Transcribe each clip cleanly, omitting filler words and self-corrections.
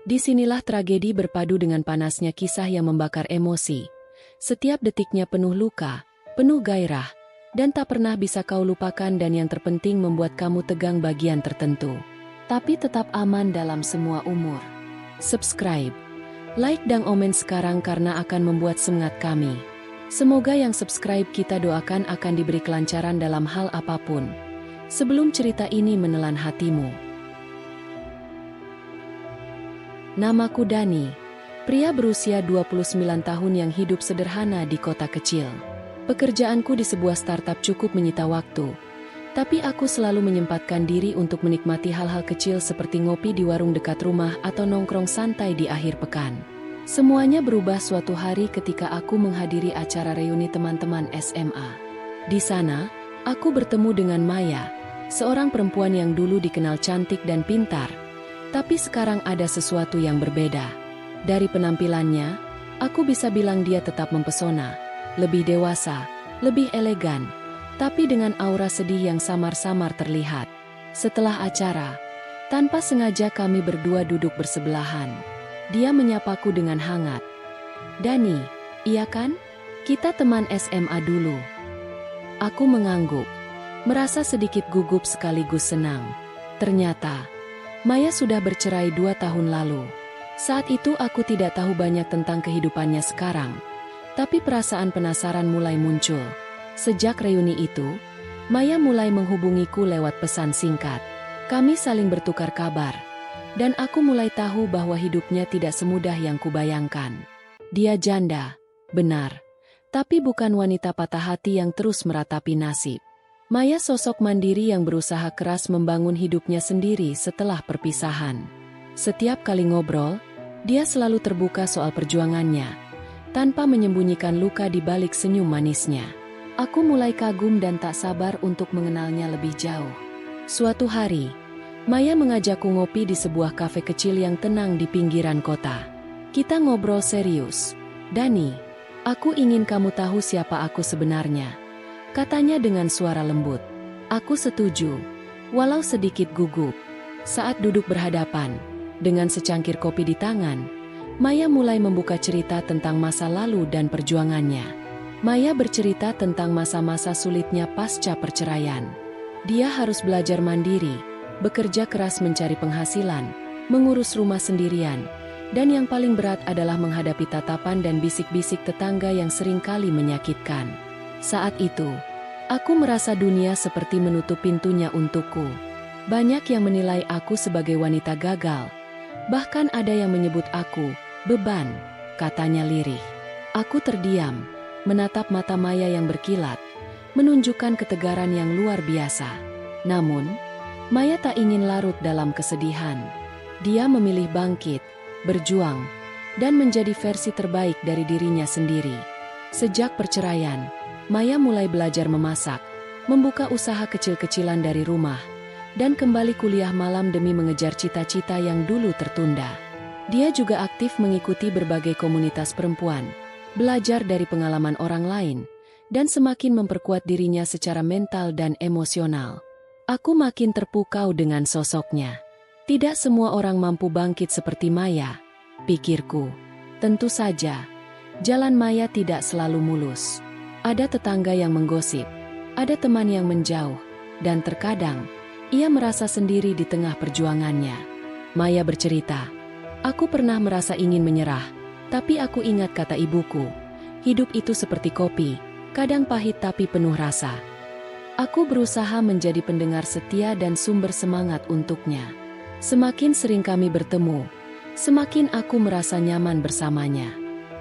Disinilah tragedi berpadu dengan panasnya kisah yang membakar emosi. Setiap detiknya penuh luka, penuh gairah, dan tak pernah bisa kau lupakan dan yang terpenting membuat kamu tegang bagian tertentu. Tapi tetap aman dalam semua umur. Subscribe, like dan komen sekarang karena akan membuat semangat kami. Semoga yang subscribe kita doakan akan diberi kelancaran dalam hal apapun. Sebelum cerita ini menelan hatimu. Namaku Dani, pria berusia 29 tahun yang hidup sederhana di kota kecil. Pekerjaanku di sebuah startup cukup menyita waktu, tapi aku selalu menyempatkan diri untuk menikmati hal-hal kecil seperti ngopi di warung dekat rumah atau nongkrong santai di akhir pekan. Semuanya berubah suatu hari ketika aku menghadiri acara reuni teman-teman SMA. Di sana, aku bertemu dengan Maya, seorang perempuan yang dulu dikenal cantik dan pintar, tapi sekarang ada sesuatu yang berbeda. Dari penampilannya, aku bisa bilang dia tetap mempesona, lebih dewasa, lebih elegan, tapi dengan aura sedih yang samar-samar terlihat. Setelah acara, tanpa sengaja kami berdua duduk bersebelahan. Dia menyapaku dengan hangat. "Dani, iya kan? Kita teman SMA dulu." Aku mengangguk, merasa sedikit gugup sekaligus senang. Ternyata Maya sudah bercerai 2 tahun lalu. Saat itu aku tidak tahu banyak tentang kehidupannya sekarang, tapi perasaan penasaran mulai muncul. Sejak reuni itu, Maya mulai menghubungiku lewat pesan singkat. Kami saling bertukar kabar, dan aku mulai tahu bahwa hidupnya tidak semudah yang kubayangkan. Dia janda, benar, tapi bukan wanita patah hati yang terus meratapi nasib. Maya sosok mandiri yang berusaha keras membangun hidupnya sendiri setelah perpisahan. Setiap kali ngobrol, dia selalu terbuka soal perjuangannya, tanpa menyembunyikan luka di balik senyum manisnya. Aku mulai kagum dan tak sabar untuk mengenalnya lebih jauh. Suatu hari, Maya mengajakku ngopi di sebuah kafe kecil yang tenang di pinggiran kota. Kita ngobrol serius. "Dani, aku ingin kamu tahu siapa aku sebenarnya," katanya dengan suara lembut. Aku setuju, walau sedikit gugup. Saat duduk berhadapan, dengan secangkir kopi di tangan, Maya mulai membuka cerita tentang masa lalu dan perjuangannya. Maya bercerita tentang masa-masa sulitnya pasca perceraian. Dia harus belajar mandiri, bekerja keras mencari penghasilan, mengurus rumah sendirian, dan yang paling berat adalah menghadapi tatapan dan bisik-bisik tetangga yang seringkali menyakitkan. Saat itu, aku merasa dunia seperti menutup pintunya untukku. Banyak yang menilai aku sebagai wanita gagal. Bahkan ada yang menyebut aku beban, katanya lirih. Aku terdiam, menatap mata Maya yang berkilat, menunjukkan ketegaran yang luar biasa. Namun, Maya tak ingin larut dalam kesedihan. Dia memilih bangkit, berjuang, dan menjadi versi terbaik dari dirinya sendiri. Sejak perceraian, Maya mulai belajar memasak, membuka usaha kecil-kecilan dari rumah, dan kembali kuliah malam demi mengejar cita-cita yang dulu tertunda. Dia juga aktif mengikuti berbagai komunitas perempuan, belajar dari pengalaman orang lain, dan semakin memperkuat dirinya secara mental dan emosional. Aku makin terpukau dengan sosoknya. Tidak semua orang mampu bangkit seperti Maya, pikirku. Tentu saja, jalan Maya tidak selalu mulus. Ada tetangga yang menggosip, ada teman yang menjauh, dan terkadang, ia merasa sendiri di tengah perjuangannya. Maya bercerita, "Aku pernah merasa ingin menyerah, tapi aku ingat kata ibuku, hidup itu seperti kopi, kadang pahit tapi penuh rasa." Aku berusaha menjadi pendengar setia dan sumber semangat untuknya. Semakin sering kami bertemu, semakin aku merasa nyaman bersamanya.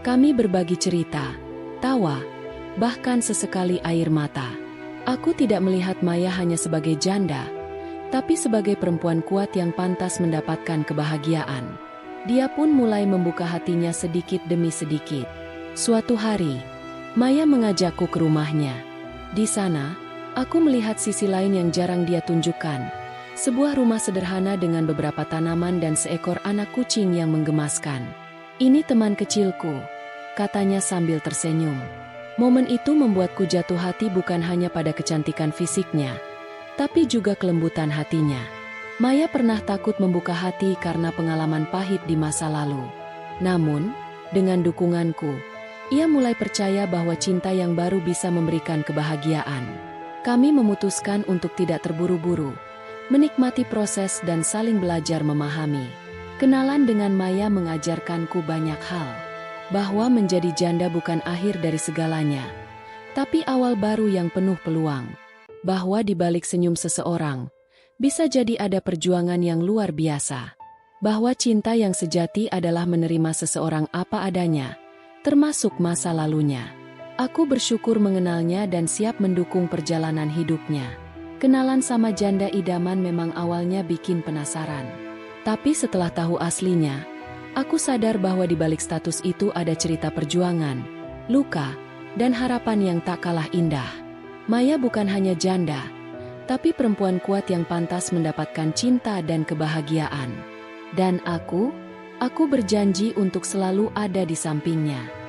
Kami berbagi cerita, tawa, bahkan sesekali air mata. Aku tidak melihat Maya hanya sebagai janda, tapi sebagai perempuan kuat yang pantas mendapatkan kebahagiaan. Dia pun mulai membuka hatinya sedikit demi sedikit. Suatu hari, Maya mengajakku ke rumahnya. Di sana, aku melihat sisi lain yang jarang dia tunjukkan. Sebuah rumah sederhana dengan beberapa tanaman dan seekor anak kucing yang menggemaskan. "Ini teman kecilku," katanya sambil tersenyum. Momen itu membuatku jatuh hati bukan hanya pada kecantikan fisiknya, tapi juga kelembutan hatinya. Maya pernah takut membuka hati karena pengalaman pahit di masa lalu. Namun, dengan dukunganku, ia mulai percaya bahwa cinta yang baru bisa memberikan kebahagiaan. Kami memutuskan untuk tidak terburu-buru, menikmati proses dan saling belajar memahami. Kenalan dengan Maya mengajarkanku banyak hal, bahwa menjadi janda bukan akhir dari segalanya, tapi awal baru yang penuh peluang. Bahwa di balik senyum seseorang, bisa jadi ada perjuangan yang luar biasa. Bahwa cinta yang sejati adalah menerima seseorang apa adanya, termasuk masa lalunya. Aku bersyukur mengenalnya dan siap mendukung perjalanan hidupnya. Kenalan sama janda idaman memang awalnya bikin penasaran. Tapi setelah tahu aslinya, aku sadar bahwa di balik status itu ada cerita perjuangan, luka, dan harapan yang tak kalah indah. Maya bukan hanya janda, tapi perempuan kuat yang pantas mendapatkan cinta dan kebahagiaan. Dan aku berjanji untuk selalu ada di sampingnya.